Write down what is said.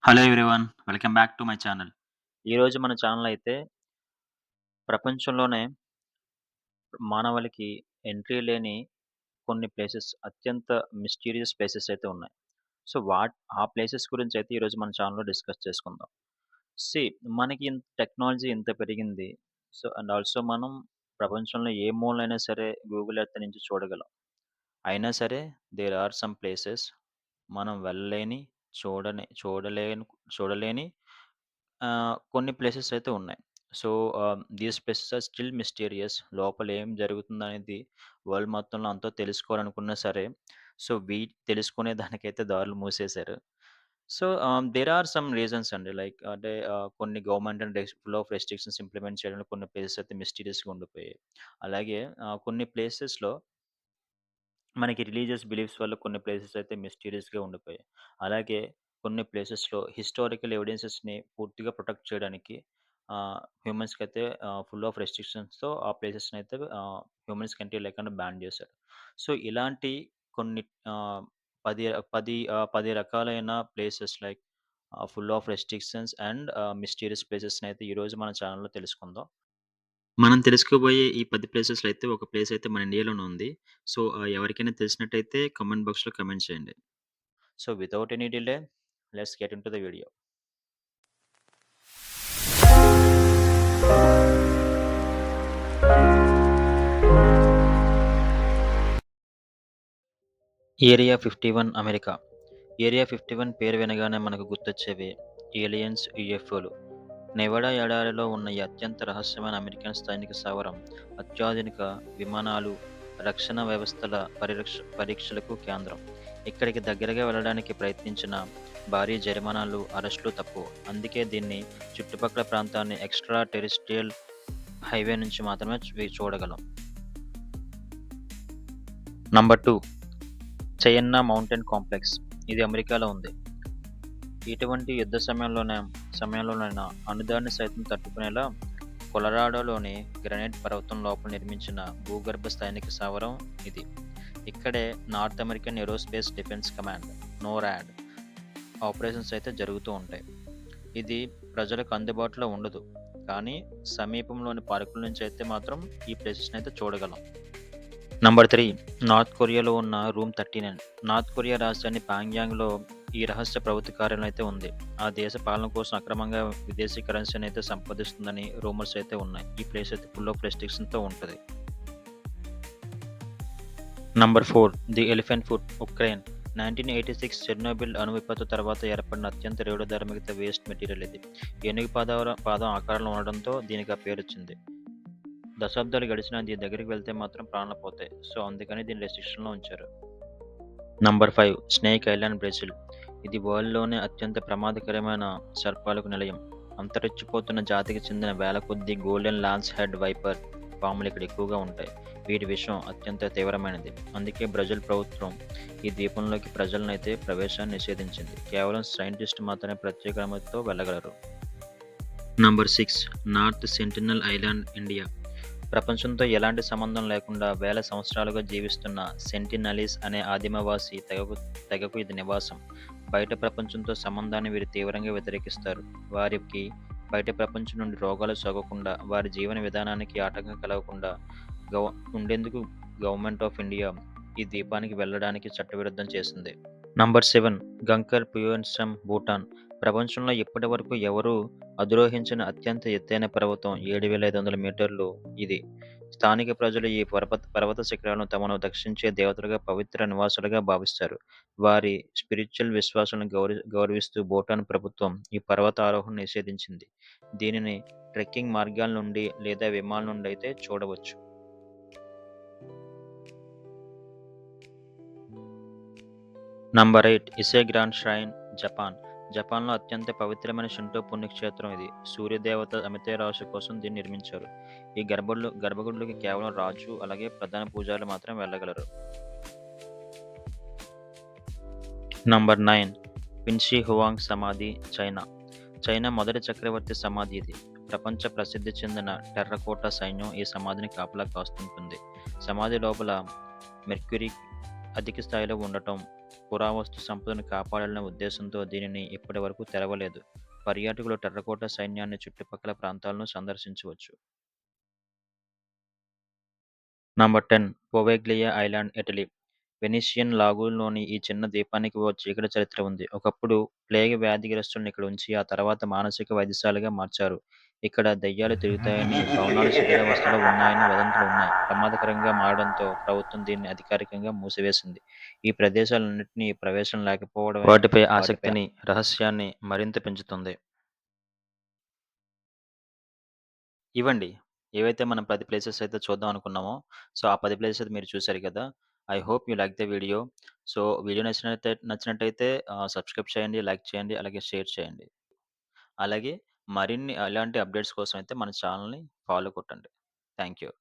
Hello everyone. Welcome back to my channel. ఈరోజు మన channel అయితే ప్రపంచంలోనే మానవాళికి ఎంట్రీ లేని కొన్ని ప్లేసెస్ అత్యంత మిస్టీరియస్ ప్లేసెస్ అయితే ఉన్నాయి. సో, ఆ ప్లేసెస్ గురించి అయితే ఈరోజు మన ఛానల్‌లో డిస్కస్ చేసుకుందాం. సీ మనకి టెక్నాలజీ ఇంత పెరిగింది. సో, అండ్ ఆల్సో మనం ప్రపంచంలో ఏ మూలైనా సరే గూగుల్ ఎర్త్ నుంచి చూడగలం. అయినా సరే దేర్ ఆర్ సమ్ ప్లేసెస్ మనం వెళ్ళలేని, చూడలేని చూడలేని కొన్ని ప్లేసెస్ అయితే ఉన్నాయి. So, these places are still mysterious. లోపల ఏం జరుగుతుందనేది వరల్డ్ మొత్తంలో అంతా తెలుసుకోవాలనుకున్నా సరే, సో, తెలుసుకునే దానికైతే దారులు మూసేశారు. So, there are some reasons అండి. లైక్ అంటే కొన్ని government and full of restrictions implement చేయడంలో కొన్ని ప్లేసెస్ అయితే మిస్టీరియస్‌గా ఉండిపోయాయి. అలాగే కొన్ని ప్లేసెస్‌లో మనకి రిలీజియస్ బిలీఫ్స్ వల్ల కొన్ని ప్లేసెస్ అయితే మిస్టీరియస్‌గా ఉండిపోయాయి. అలాగే కొన్ని ప్లేసెస్‌లో హిస్టారికల్ ఎవిడెన్సెస్‌ని పూర్తిగా ప్రొటెక్ట్ చేయడానికి హ్యూమన్స్‌కైతే ఫుల్ ఆఫ్ రెస్ట్రిక్షన్స్‌తో ఆ ప్లేసెస్‌ని అయితే హ్యూమన్స్‌కి ఎంట్రీ లేకుండా బ్యాన్ చేశారు. సో, ఇలాంటి కొన్ని ఆహ్, 10 రకాలైన places like full of restrictions and mysterious ప్లేసెస్‌ని అయితే ఈరోజు మన ఛానెల్‌లో తెలుసుకుందాం. మనం తెలుసుకోబోయే ఈ 10 ప్లేసెస్‌లో అయితే ఒక ప్లేస్ అయితే మన ఇండియాలోనే ఉంది. సో, ఎవరికైనా తెలిసినట్టయితే కామెంట్ బాక్స్‌లో కామెంట్ చేయండి. So, without any delay let's get into the video. Area 51 America. Area 51 పేరు వినగానే మనకు గుర్తొచ్చేవి ఏలియన్స్, యూఎఫ్ఓలు. నెవాడా ఎడారిలో ఉన్న ఈ అత్యంత రహస్యమైన అమెరికన్ సైనిక స్థావరం అత్యాధునిక విమానాలు, రక్షణ వ్యవస్థల పరీక్షలకు కేంద్రం. ఇక్కడికి దగ్గరగా వెళ్ళడానికి ప్రయత్నించిన భారీ జరిమానాలు, అరెస్టులు తక్కువ. అందుకే దీన్ని చుట్టుపక్కల ప్రాంతాన్ని ఎక్స్‌ట్రా టెరిస్ట్రియల్ హైవే నుంచి మాత్రమే చూడగలం. Number 2 Cheyenne mountain complex. ఇది అమెరికాలో ఉంది. ఇటువంటి యుద్ధ సమయంలోనైనా అనుదాన్ని సైతం తట్టుకునేలా కొలరాడోలోని గ్రనైట్ పర్వతం లోపల నిర్మించిన భూగర్భ సైనిక స్థావరం ఇది. ఇక్కడే North American aerospace defence command NORAD operations అయితే జరుగుతూ ఉంటాయి. ఇది ప్రజలకు అందుబాటులో ఉండదు. కానీ సమీపంలోని పార్కుల నుంచి అయితే మాత్రం ఈ ప్లేసెస్‌ని అయితే చూడగలం. నంబర్ 3 నార్త్ కొరియాలో ఉన్న రూమ్ 39. నార్త్ కొరియా రాజధాని ప్యాంగ్యాంగ్‌లో ఈ రహస్య ప్రభుత్వ కార్యాలయం అయితే ఉంది. ఆ దేశ పాలన కోసం అక్రమంగా విదేశీ కరెన్సీని అయితే సంపాదిస్తుందని రూమర్స్ అయితే ఉన్నాయి. ఈ ప్లేస్ అయితే ఫుల్ ఆఫ్ రెస్ట్రిక్షన్‌తో ఉంటది. Number 4 the elephant foot Ukraine. 1986 Chernobyl అణు విపత్తు తర్వాత ఏర్పడిన అత్యంత రేడియోధార్మిక వేస్ట్ మెటీరియల్ ఇది. ఏనుగు పాదం ఆకారంలో ఉండడంతో దీనికి ఆ పేరొచ్చింది. దశాబ్దాలు గడిచినా దీని దగ్గరికి వెళ్తే మాత్రం ప్రాణాలు పోతాయి. సో, అందుకని దీన్ని రెస్ట్రిక్షన్‌లో ఉంచారు. Number 5 snake island Brazil. ఇది వరల్డ్‌లోనే అత్యంత ప్రమాదకరమైన సర్పాలకు నిలయం. అంతరించిపోతున్న జాతికి చెందిన వేల కొద్దీ గోల్డెన్ లాన్స్ హెడ్ వైపర్ పాములు ఇక్కడ ఎక్కువగా ఉంటాయి. వీటి విషం అత్యంత తీవ్రమైనది. అందుకే బ్రెజిల్ ప్రభుత్వం ఈ ద్వీపంలోకి ప్రజలనైతే ప్రవేశాన్ని నిషేధించింది. కేవలం సైంటిస్టులు మాత్రమే ప్రత్యేక అనుమతితో వెళ్ళగలరు. Number 6 North Sentinel Island India. ప్రపంచంతో ఎలాంటి సంబంధం లేకుండా వేల సంవత్సరాలుగా జీవిస్తున్న సెంటినలీస్ అనే ఆదిమవాసి తెగకు ఇది నివాసం. బయట ప్రపంచంతో సంబంధాన్ని వీరు తీవ్రంగా వ్యతిరేకిస్తారు. వారికి బయట ప్రపంచం నుండి రోగాలు సోకకుండా, వారి జీవన విధానానికి ఆటంకం కలగకుండా ఉండేందుకు గవర్నమెంట్ ఆఫ్ ఇండియా ఈ ద్వీపానికి వెళ్ళడానికి చట్టవిరుద్ధం చేసింది. నంబర్ 7 గంకర్ పుయోన్సం భూటాన్. ప్రపంచంలో ఇప్పటి వరకు ఎవరూ అధిరోహించిన అత్యంత ఎత్తైన పర్వతం 7,500 మీటర్లు ఇది. స్థానిక ప్రజలు ఈ పర్వత శిఖరాలను తమను దర్శించే దేవతలుగా, పవిత్ర నివాసాలుగా భావిస్తారు. వారి స్పిరిచువల్ విశ్వాసాలను గౌరవిస్తూ భూటాన్ ప్రభుత్వం ఈ పర్వత ఆరోహణ నిషేధించింది. దీనిని ట్రెక్కింగ్ మార్గాల నుండి లేదా విమానాల నుండి అయితే చూడవచ్చు. Number 8 Ise Grand Shrine Japan. జపాన్‌లో అత్యంత పవిత్రమైన షింటో పుణ్యక్షేత్రం ఇది. సూర్యదేవత అమితేరాసు కోసం దీన్ని నిర్మించారు. ఈ గర్భగుడిలోకి కేవలం రాజు, అలాగే ప్రధాన పూజారులు మాత్రమే వెళ్ళగలరు. నంబర్ 9 విన్షీ హువాంగ్ సమాధి చైనా. చైనా మొదటి చక్రవర్తి సమాధి ఇది. ప్రపంచ ప్రసిద్ధి చెందిన టెర్రకోటా సైన్యం ఈ సమాధిని కాపలా కాస్తుంటుంది. సమాధి లోపల మెర్క్యూరీ అధిక స్థాయిలో ఉండటం పురావస్తు సంపదను కాపాడాలనే ఉద్దేశంతో దీనిని ఇప్పటివరకు తెరవలేదు. పర్యాటకులు టెర్రకోట సైన్యాన్ని చుట్టుపక్కల ప్రాంతాలను సందర్శించవచ్చు. Number 10 Poveglia Island, Italy. Venetian లాగూన్‌లోని ఈ చిన్న ద్వీపానికి ఓ చీకటి చరిత్ర ఉంది. ఒకప్పుడు ప్లేగ్ వ్యాధిగ్రస్తుల్ని ఇక్కడ ఉంచి, ఆ తర్వాత మానసిక వైద్యశాలగా మార్చారు. ఇక్కడ దెయ్యాలు తిరుగుతాయని, భవనాలు శిథిలావస్థలో ఉన్నాయని వదంతులు ఉన్నాయి. ప్రమాదకరంగా మారడంతో ప్రభుత్వం దీన్ని అధికారికంగా మూసివేసింది. ఈ ప్రదేశాలన్నిటినీ ప్రవేశం లేకపోవడమే వాటిపై ఆసక్తిని, రహస్యాన్ని మరింత పెంచుతుంది. ఇవండి. ఏవైతే మనం 10 ప్లేసెస్ అయితే చూద్దాం అనుకున్నామో, సో, ఆ 10 ప్లేసెస్ అయితే మీరు చూసారు కదా! I hope you like the video. So, video నచ్చినట్టయితే సబ్స్క్రైబ్ చేయండి, లైక్ చేయండి, అలాగే షేర్ చేయండి. అలాగే మరిన్ని అలాంటి అప్డేట్స్ కోసం అయితే మన ఛానెల్‌ని ఫాలో కొట్టండి. Thank you.